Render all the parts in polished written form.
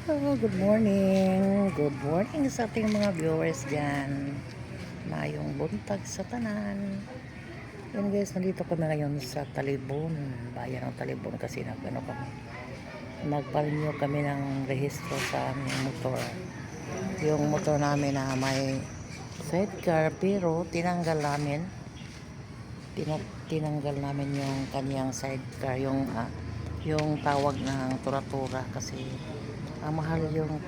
Hello, good morning. Good morning sa ating mga viewers dyan. Mayong buntag sa tanan. Yun guys, nandito kami ngayon sa Talibon. Bayan ng Talibon kasi nagpa-renew kami ng rehistro sa aming motor. Yung motor namin na may sidecar pero tinanggal namin yung kanyang sidecar, yung tawag ng tura-tura kasi mahal yung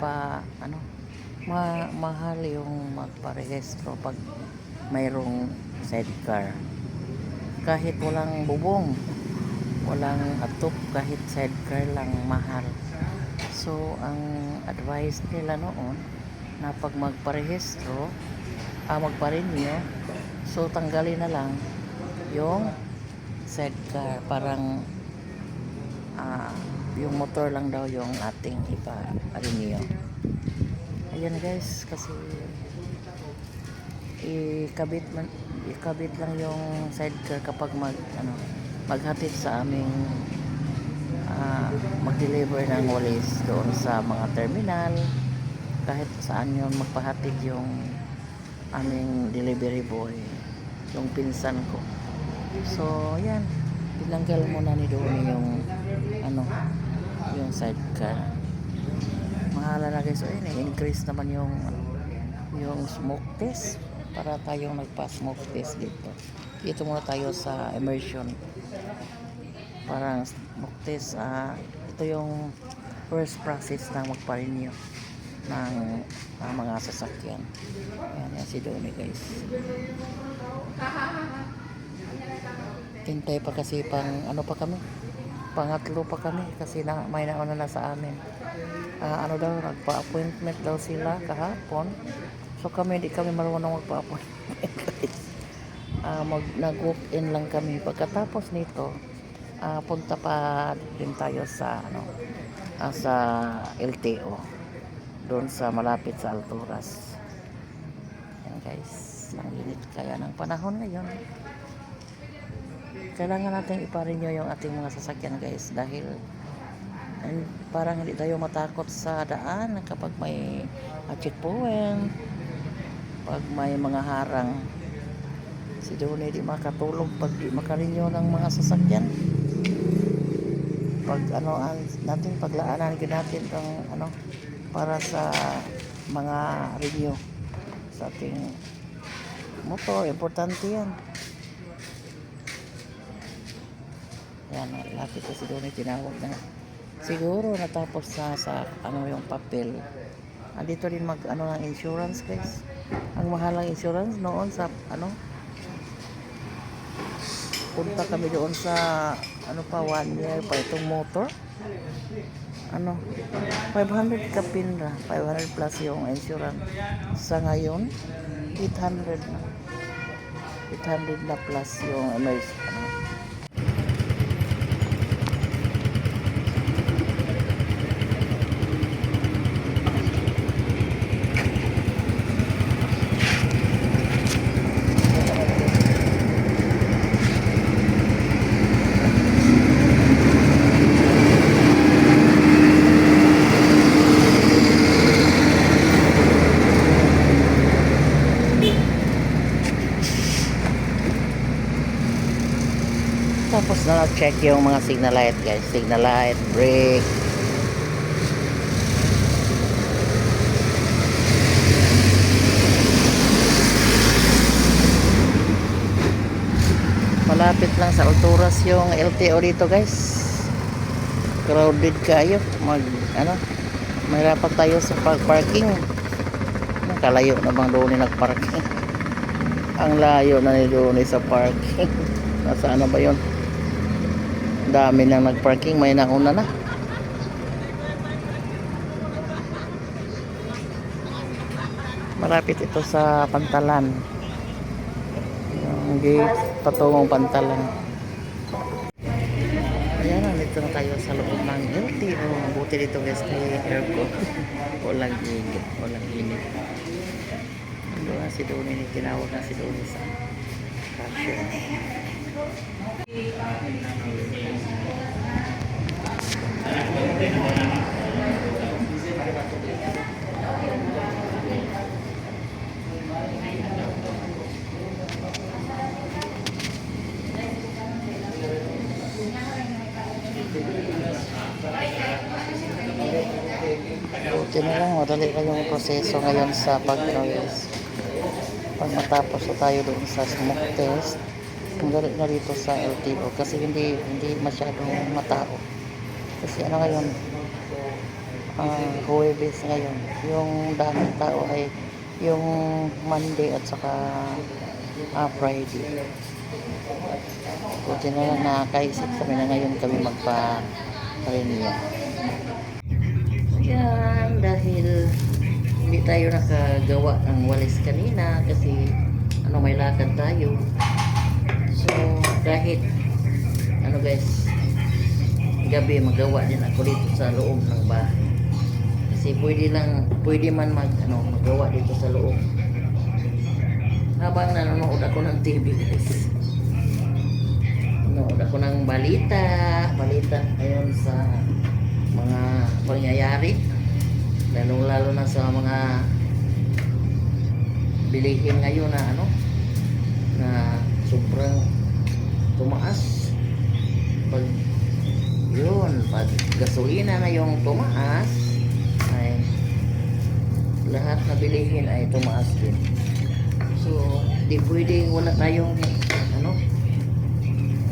mahal yung magparehistro pag mayroong sidecar. Kahit walang bubong, walang atop, kahit sidecar lang mahal. So ang advice nila noon na pag magparehistro, magpa-renew, so tanggalin na lang yung sidecar, parang yung motor lang daw yung ating ipa-renew. Ayan guys, kasi ikabit lang yung sidecar kapag maghatid sa aming mag-deliver ng walis doon sa mga terminal, kahit saan yun magpahatid yung aming delivery boy, yung pinsan ko. So ayan, tinanggal muna ni Donnie yung sidecar. Mahala na guys. Ayun, increase naman yung smoke test, para tayong nagpa-smoke test dito. Dito muna tayo sa immersion. Parang smoke test, ito yung first process ng magpa-renew ng mga sasakyan. Ayan si Donnie guys. Hintay pa kasi pangatlo pa kami kasi may nauna na sa amin. Nagpa-appointment daw sila kahapon. So hindi kami marunong magpa-appointment. Nag-walk-in lang kami. Pagkatapos nito, punta pa din tayo sa sa LTO. Doon sa malapit sa Alturas. Yan guys, ang init kaya ng panahon ngayon. Kailangan natin ipa-renew yung ating mga sasakyan guys, dahil parang hindi tayo matakot sa daan kapag may checkpoint, pag may mga harang. Si Donnie di makatulog pag di maka-renew ng mga sasakyan. Pag paglaanan natin ang para sa mga renew sa ating motor, importante yan. Yan, lapit ko si Donnie, tinawag na. Siguro natapos sa yung papel. Andito din ng insurance guys. Ang mahal ng insurance noon sa punta kami doon sa 1 year pa itong motor. 500 kapin na, 500 plus yung insurance. Sa ngayon 800 na. 800 na plus yung emergency. Tapos check yung mga signal light guys, signal light, brake. Malapit lang sa Alturas yung LTO dito guys. Crowded kayo, mahirapan tayo sa parking. Kalayo na bang doon nagparking? Ang layo na ni doon sa parking. Nasaan na ba yun? Dami nang nagparking, may nauna na. Malapit ito sa Pantalan. Yung gate patungong Pantalan. Ayan, nandito na tayo sa loob ng LTO. Buti dito guys, may aircon. Walang init. Doon si Donnie, tinawag na si Donnie sa cashier. Buti na lang, madali lang yung proseso ngayon sa pag-noise. Pag matapos na tayo doon sa smoke test, ang galit na dito sa LTO kasi hindi masyadong matao. Kasi ano ngayon, Huwebes ngayon. Yung daming tao ay yung Monday at saka Friday. Buti na lang nakakaisip kami na ngayon kami magpa-renia. Yan, dahil hindi tayo nakagawa ng walis kanina kasi may lakad tayo. So, kahit guys, gabi magawa din ako dito sa loob ng bahay. Kasi pwede man magawa dito sa loob. Habang nanonood ako ng TV guys. Nanonood ako ng balita ngayon sa mga pangyayari. Lalo na sa mga bilihin ngayon na sobrang tumaas. Pag gasolina na yung tumaas, ay lahat na bilihin ay tumaas din. So, di pwedeng wala tayong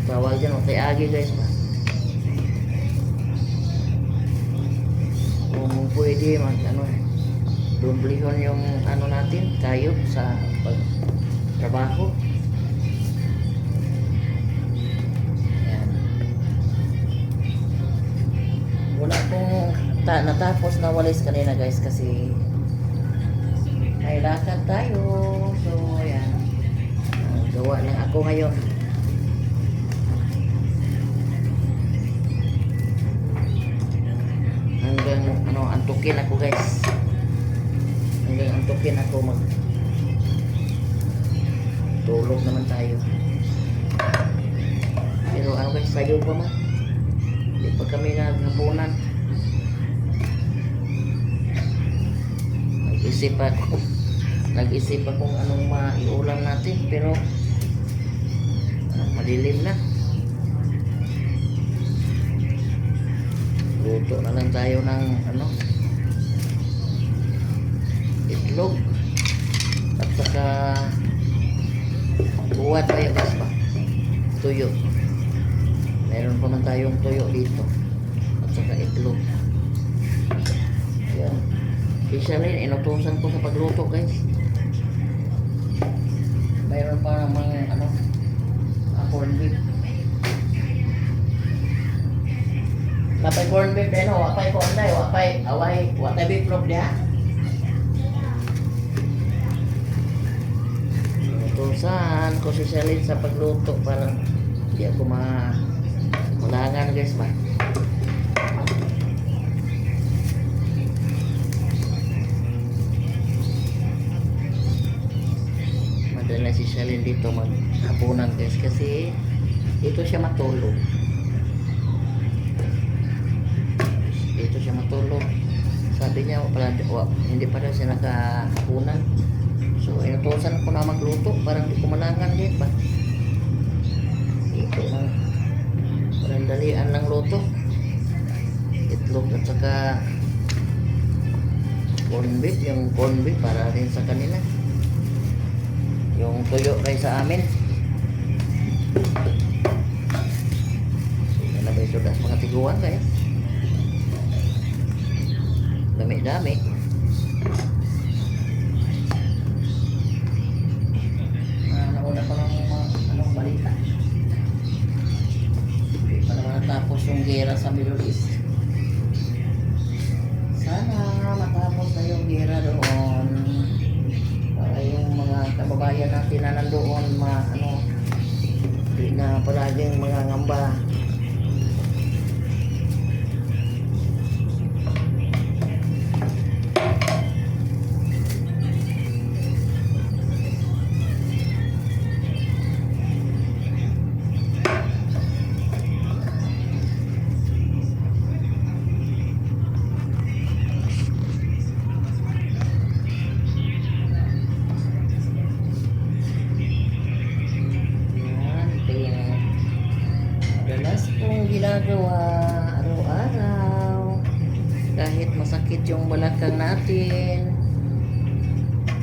tawag dyan, agi guys ba? Kung pwede dumblihon yung natin, kayo sa pagtrabaho. Wala akong natapos na walis kanina guys kasi may lakad tayo. So ayan, gawa lang ako ngayon. Hanggang antukin ako guys. Hanggang antukin ako tulog naman tayo. Pero guys, tayo pa man. Hindi pa kami naghapunan. Nag-isip ako anong maiulam natin, pero madilim na. Luto na lang tayo ng itlog at saka buwad ba tuyo. Meron pa man tayong tuyo dito at saka itlog. Ayan. Isa rin, inutusan ko sa pagluto guys. Mayroon pa namang corn beef. Kapay corn beef din wapay corn day, wapay beef log dia. Inutusan ko si Shalin sa pagluto para hindi ako malangan guys ba. Madala si Shalin dito maghapunan guys kasi dito siya matulog. Sabi niya hindi pa daw siya nakahapunan. So inutusan ko na magluto para hindi ko malangan din ba. Ito lang parang dalian lang luto. Itlog at saka corn beef. Yung corn beef para rin sa kanila. Yung tuyo kay sa amin. So nalabay sudas mga tiguan guys. Dami-dami. Nauna pa lang anong balita. Hindi pa naman natapos yung gera sa Middle East. Sana matapos na yung gera doon. Para yung mga kababayan natin na nandoon hindi na palaging mga ngamba. kahit masakit yung balakang natin.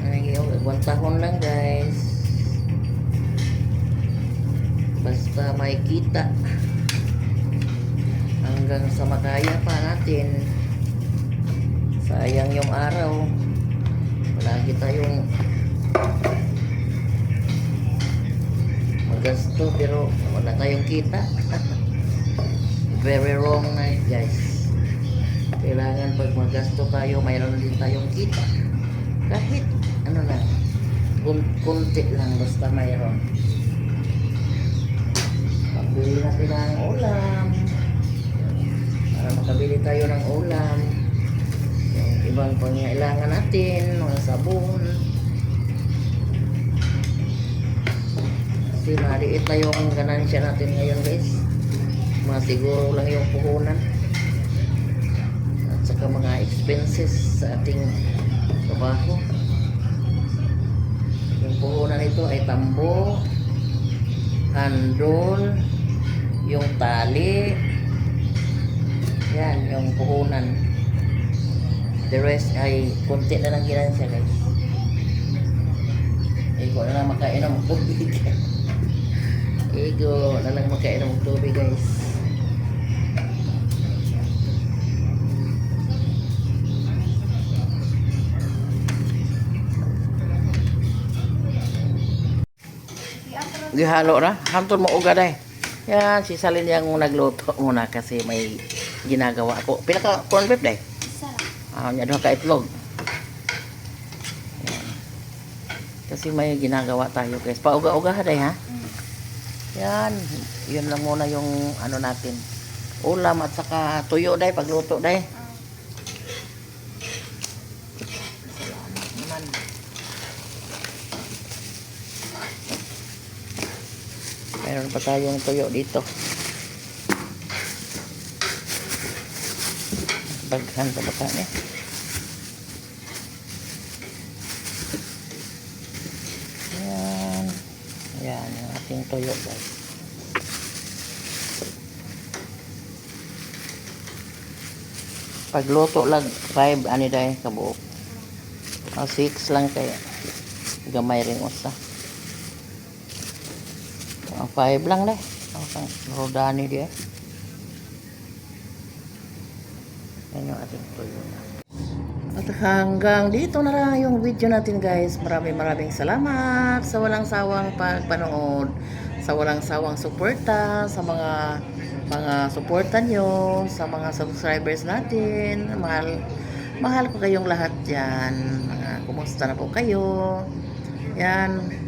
Ay, 1 tahon lang guys. Basta may kita. Hanggang sa makaya pa natin. Sayang yung araw. Palagi tayong magasto pero wala tayong kita. Very wrong na guys. Kailangan pag magasto tayo, mayroon din tayong kita. Kahit ano lang, kunti lang basta mayroon. Pabili natin ng ulam. Para makabili tayo ng ulam. Yung ibang pangailangan natin, mga sabon. Kasi maliit na yung ganansya natin ngayon guys. Masiguro lang yung puhunan. At saka mga expenses sa ating trabaho. Yung puhunan ito ay tambo, handol, yung tali. Yan, yung puhunan. The rest ay konti na lang ginansya guys. Ego na lang makainom ng tubig. Ego na lang makainom ng tubig guys. Gihalo na. Hantod mo uga day. Yan, si Salin yung nagluto muna kasi may ginagawa ako. Pila ka corn beef day? Isa lang. Nya doon ka itlog. Yan. Kasi may ginagawa tayo guys. Pauga-uga day ha. Yan. Yun lang muna yung ano natin. Ulam at saka tuyo day pagluto day. Salamat naman. Meron pa tayong tuyo dito. Baghan sa baka niya. Yan. Yan yung ating tuyo guys. Pagluto lang 5 ani day kabuok. 6 lang kaya gamay rin usa. 5 lang deh. Ang rodani dia. Yan yung ating tuyo na. At hanggang dito na lang yung video natin guys. Maraming salamat sa walang sawang pagpanood. Sa walang sawang suporta. Sa mga suporta nyo. Sa mga subscribers natin. Mahal ko kayong lahat dyan. Kumusta na po kayo? Yan.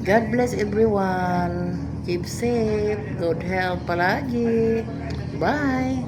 God bless everyone. Keep safe. Good health palagi. Bye.